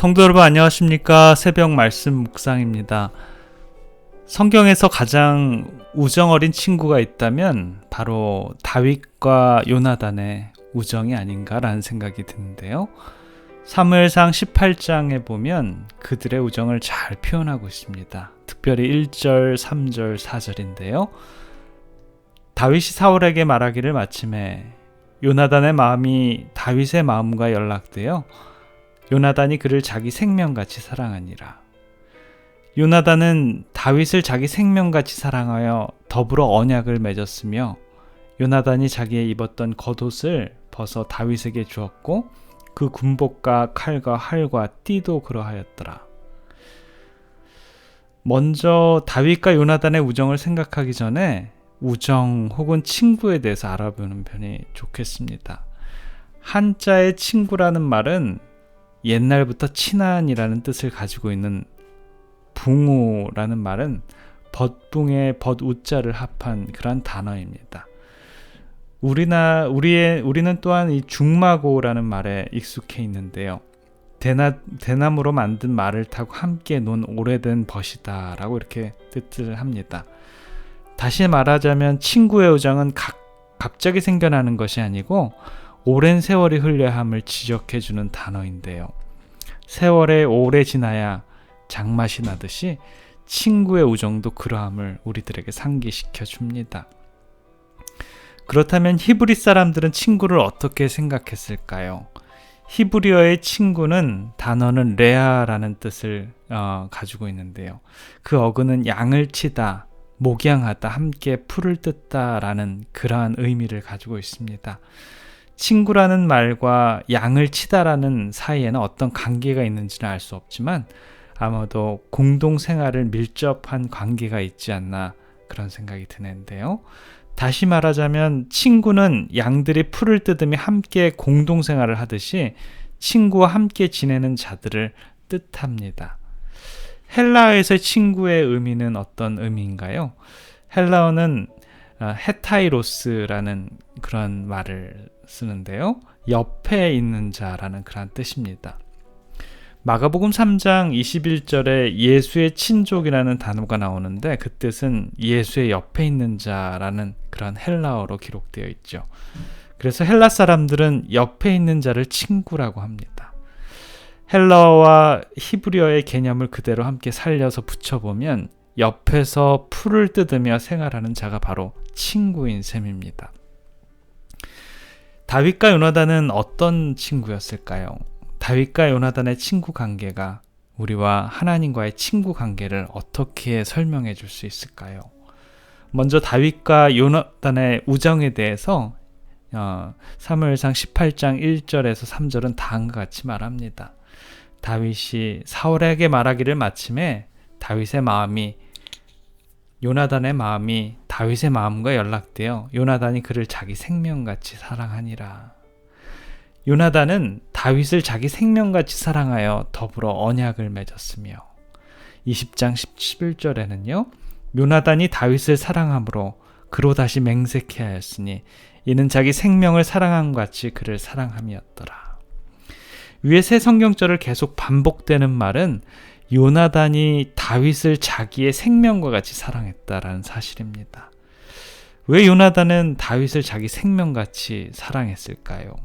성도 여러분 안녕하십니까? 새벽 말씀 묵상입니다. 성경에서 가장 우정 어린 친구가 있다면 바로 다윗과 요나단의 우정이 아닌가라는 생각이 드는데요. 사무엘상 18장에 보면 그들의 우정을 잘 표현하고 있습니다. 특별히 1절, 3절, 4절인데요. 다윗이 사울에게 말하기를 마침에 요나단의 마음이 다윗의 마음과 연락되어 요나단이 그를 자기 생명같이 사랑하니라. 요나단은 다윗을 자기 생명같이 사랑하여 더불어 언약을 맺었으며 요나단이 자기의 입었던 겉옷을 벗어 다윗에게 주었고 그 군복과 칼과 활과 띠도 그러하였더라. 먼저 다윗과 요나단의 우정을 생각하기 전에 우정 혹은 친구에 대해서 알아보는 편이 좋겠습니다. 한자의 친구라는 말은 옛날부터 친한이라는 뜻을 가지고 있는 붕우라는 말은 벗붕에 벗우자를 합한 그런 단어입니다. 우리는 또한 이 중마고라는 말에 익숙해 있는데요. 대나무로 만든 말을 타고 함께 논 오래된 벗이다 라고 이렇게 뜻을 합니다. 다시 말하자면 친구의 우정은 갑자기 생겨나는 것이 아니고 오랜 세월이 흘려야 함을 지적해주는 단어인데요. 세월에 오래 지나야 장맛이 나듯이 친구의 우정도 그러함을 우리들에게 상기시켜 줍니다. 그렇다면 히브리 사람들은 친구를 어떻게 생각했을까요? 히브리어의 친구는 단어는 레아라는 뜻을 가지고 있는데요. 그 어근은 양을 치다, 목양하다, 함께 풀을 뜯다 라는 그러한 의미를 가지고 있습니다. 친구라는 말과 양을 치다라는 사이에는 어떤 관계가 있는지는 알 수 없지만 아마도 공동생활을 밀접한 관계가 있지 않나 그런 생각이 드는데요. 다시 말하자면 친구는 양들이 풀을 뜯으며 함께 공동생활을 하듯이 친구와 함께 지내는 자들을 뜻합니다. 헬라어에서의 친구의 의미는 어떤 의미인가요? 헬라어는 헤타이로스라는 그런 말을 쓰는데요. 옆에 있는 자라는 그런 뜻입니다. 마가복음 3장 21절에 예수의 친족이라는 단어가 나오는데 그 뜻은 예수의 옆에 있는 자라는 그런 헬라어로 기록되어 있죠. 그래서 헬라 사람들은 옆에 있는 자를 친구라고 합니다. 헬라어와 히브리어의 개념을 그대로 함께 살려서 붙여보면 옆에서 풀을 뜯으며 생활하는 자가 바로 친구인 셈입니다. 다윗과 요나단은 어떤 친구였을까요? 다윗과 요나단의 친구 관계가 우리와 하나님과의 친구 관계를 어떻게 설명해 줄 수 있을까요? 먼저 다윗과 요나단의 우정에 대해서 사무엘상 18장 1절에서 3절은 다음과 같이 말합니다. 다윗이 사울에게 말하기를 마침에 요나단의 마음이 다윗의 마음과 연락되어 요나단이 그를 자기 생명같이 사랑하니라. 요나단은 다윗을 자기 생명같이 사랑하여 더불어 언약을 맺었으며 20장 11절에는요. 요나단이 다윗을 사랑함으로 그로 다시 맹세케 하였으니 이는 자기 생명을 사랑함 같이 그를 사랑함이었더라. 위의 세 성경절을 계속 반복되는 말은 요나단이 다윗을 자기의 생명과 같이 사랑했다라는 사실입니다. 왜 요나단은 다윗을 자기 생명같이 사랑했을까요?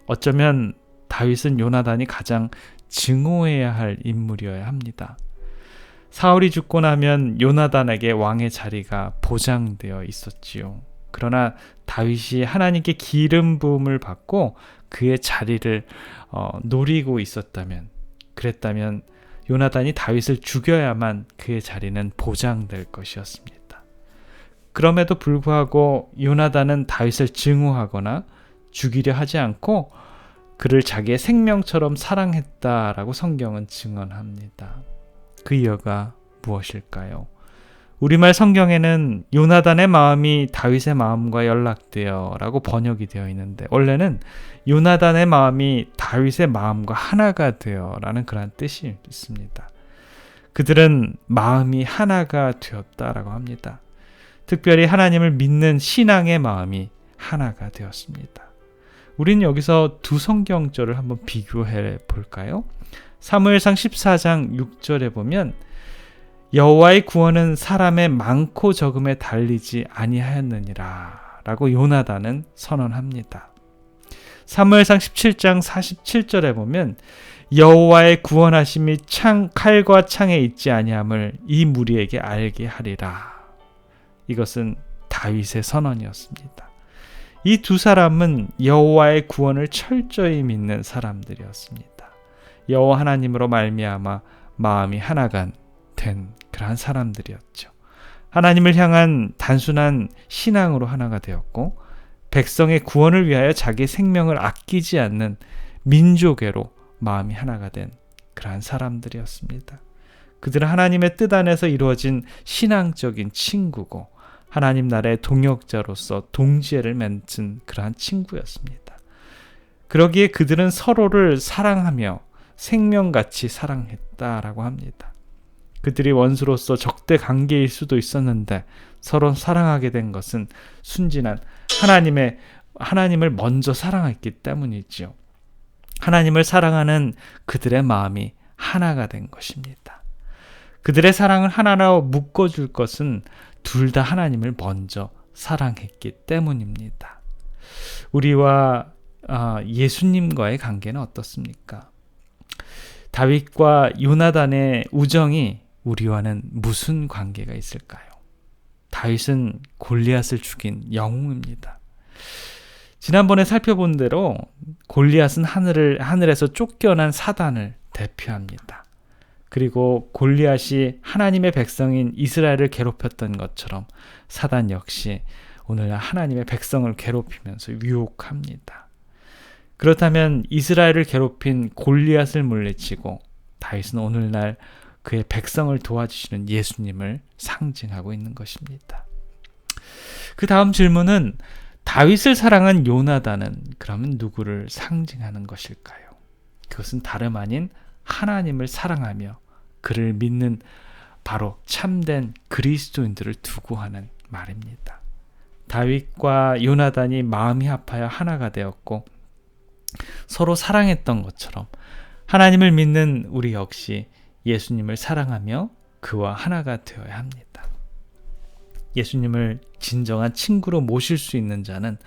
어쩌면 다윗은 요나단이 가장 증오해야 할 인물이어야 합니다. 사울이 죽고 나면 요나단에게 왕의 자리가 보장되어 있었지요. 그러나 다윗이 하나님께 기름 부음을 받고 그의 자리를 노리고 그랬다면 요나단이 다윗을 죽여야만 그의 자리는 보장될 것이었습니다. 그럼에도 불구하고 요나단은 다윗을 증오하거나 죽이려 하지 않고 그를 자기의 생명처럼 사랑했다라고 성경은 증언합니다. 그 이유가 무엇일까요? 우리말 성경에는 요나단의 마음이 다윗의 마음과 연락되어 라고 번역이 되어 있는데 원래는 요나단의 마음이 다윗의 마음과 하나가 되어 라는 그런 뜻이 있습니다. 그들은 마음이 하나가 되었다라고 합니다. 특별히 하나님을 믿는 신앙의 마음이 하나가 되었습니다. 우리는 여기서 두 성경절을 한번 비교해 볼까요? 사무엘상 14장 6절에 보면 여호와의 구원은 사람의 많고 적음에 달리지 아니하였느니라 라고 요나단은 선언합니다. 사무엘상 17장 47절에 보면 여호와의 구원하심이 칼과 창에 있지 아니함을 이 무리에게 알게 하리라. 이것은 다윗의 선언이었습니다. 이 두 사람은 여호와의 구원을 철저히 믿는 사람들이었습니다. 여호와 하나님으로 말미암아 마음이 하나가 된 그러한 사람들이었죠. 하나님을 향한 단순한 신앙으로 하나가 되었고 백성의 구원을 위하여 자기 생명을 아끼지 않는 민족애로 마음이 하나가 된 그러한 사람들이었습니다. 그들은 하나님의 뜻 안에서 이루어진 신앙적인 친구고 하나님 나라의 동역자로서 동지애를 맺은 그러한 친구였습니다. 그러기에 그들은 서로를 사랑하며 생명같이 사랑했다라고 합니다. 그들이 원수로서 적대 관계일 수도 있었는데 서로 사랑하게 된 것은 순진한 하나님을 먼저 사랑했기 때문이지요. 하나님을 사랑하는 그들의 마음이 하나가 된 것입니다. 그들의 사랑을 하나로 묶어줄 것은 둘 다 하나님을 먼저 사랑했기 때문입니다. 우리와 예수님과의 관계는 어떻습니까? 다윗과 요나단의 우정이 우리와는 무슨 관계가 있을까요? 다윗은 골리앗을 죽인 영웅입니다. 지난번에 살펴본 대로 골리앗은 하늘에서 쫓겨난 사단을 대표합니다. 그리고 골리앗이 하나님의 백성인 이스라엘을 괴롭혔던 것처럼 사단 역시 오늘날 하나님의 백성을 괴롭히면서 유혹합니다. 그렇다면 이스라엘을 괴롭힌 골리앗을 물리치고 다윗은 오늘날 그의 백성을 도와주시는 예수님을 상징하고 있는 것입니다. 그 다음 질문은 다윗을 사랑한 요나단은 그러면 누구를 상징하는 것일까요? 그것은 다름 아닌 하나님을 사랑하며 그를 믿는 바로 참된 그리스도인들을 두고 하는 말입니다. 다윗과 요나단이 마음이 합하여 하나가 되었고 서로 사랑했던 것처럼 하나님을 믿는 우리 역시 예수님을 사랑하며 그와 하나가 되어야 합니다. 예수님을 진정한 친구로 모실 수 있는 자는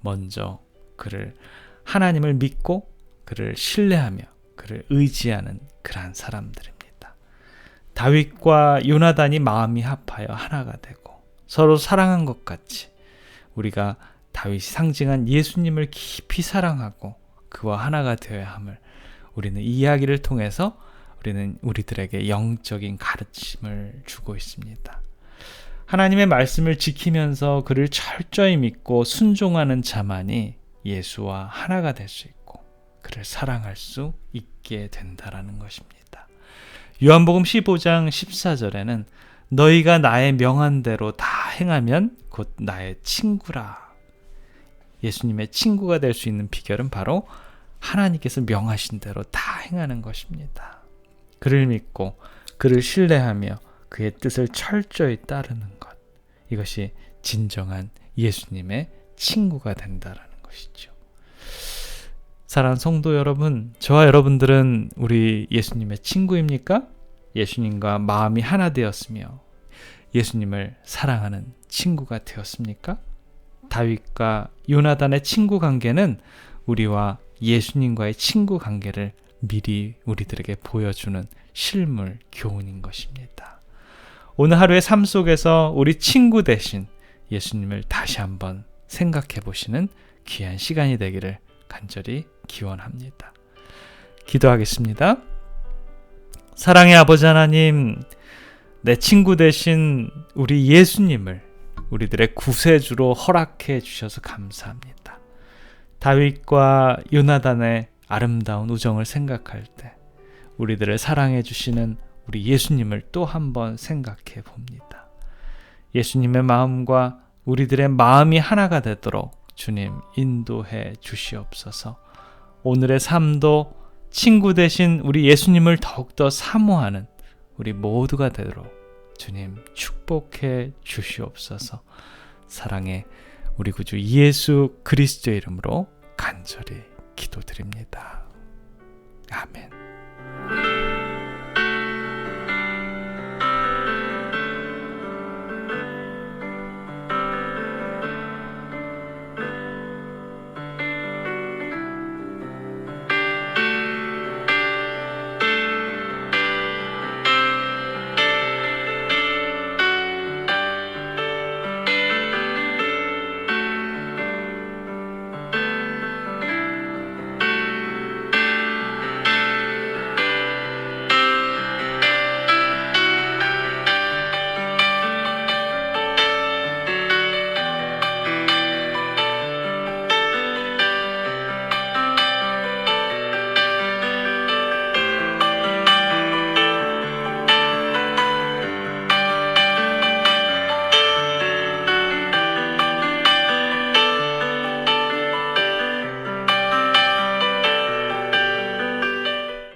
먼저 그를 하나님을 믿고 그를 신뢰하며 그를 의지하는 그러한 사람들입니다. 다윗과 요나단이 마음이 합하여 하나가 되고 서로 사랑한 것 같이 우리가 다윗이 상징한 예수님을 깊이 사랑하고 그와 하나가 되어야 함을 우리는 이 이야기를 통해서 우리는 우리들에게 영적인 가르침을 주고 있습니다. 하나님의 말씀을 지키면서 그를 철저히 믿고 순종하는 자만이 예수와 하나가 될 수 있고 그를 사랑할 수 있게 된다라는 것입니다. 요한복음 15장 14절에는 너희가 나의 명한 대로 다 행하면 곧 나의 친구라. 예수님의 친구가 될 수 있는 비결은 바로 하나님께서 명하신 대로 다 행하는 것입니다. 그를 믿고 그를 신뢰하며 그의 뜻을 철저히 따르는 것. 이것이 진정한 예수님의 친구가 된다라는 것이죠. 사랑하는 성도 여러분, 저와 여러분들은 우리 예수님의 친구입니까? 예수님과 마음이 하나 되었으며 예수님을 사랑하는 친구가 되었습니까? 다윗과 요나단의 친구 관계는 우리와 예수님과의 친구 관계를 미리 우리들에게 보여주는 실물 교훈인 것입니다. 오늘 하루의 삶 속에서 우리 친구 대신 예수님을 다시 한번 생각해 보시는 귀한 시간이 되기를 간절히 기원합니다. 기도하겠습니다. 사랑의 아버지 하나님, 내 친구 대신 우리 예수님을 우리들의 구세주로 허락해 주셔서 감사합니다. 다윗과 요나단의 아름다운 우정을 생각할 때 우리들을 사랑해 주시는 우리 예수님을 또 한번 생각해 봅니다. 예수님의 마음과 우리들의 마음이 하나가 되도록 주님 인도해 주시옵소서. 오늘의 삶도 친구 대신 우리 예수님을 더욱더 사모하는 우리 모두가 되도록 주님 축복해 주시옵소서. 사랑의 우리 구주 예수 그리스도의 이름으로 간절히 기도드립니다. 아멘.